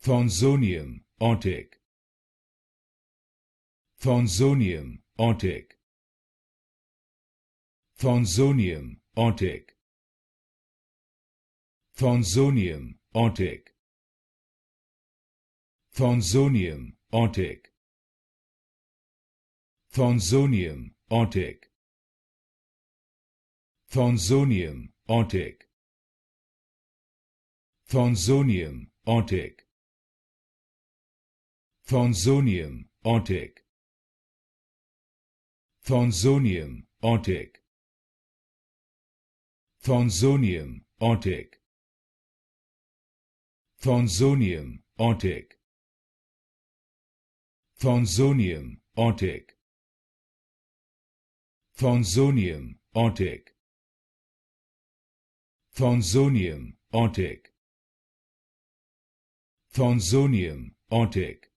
Thonzonium Otic. Thonzonium Otic. Thonzonium Otic. Thonzonium Otic. Thonzonium Otic. Thonzonium Otic. Thonzonium Otic. Thonzonium Otic. Thonzonium Otic. Thonzonium Otic. Thonzonium Otic. Thonzonium Otic. Thonzonium Otic. Thonzonium Otic. Thonzonium Otic. Thonzonium Otic.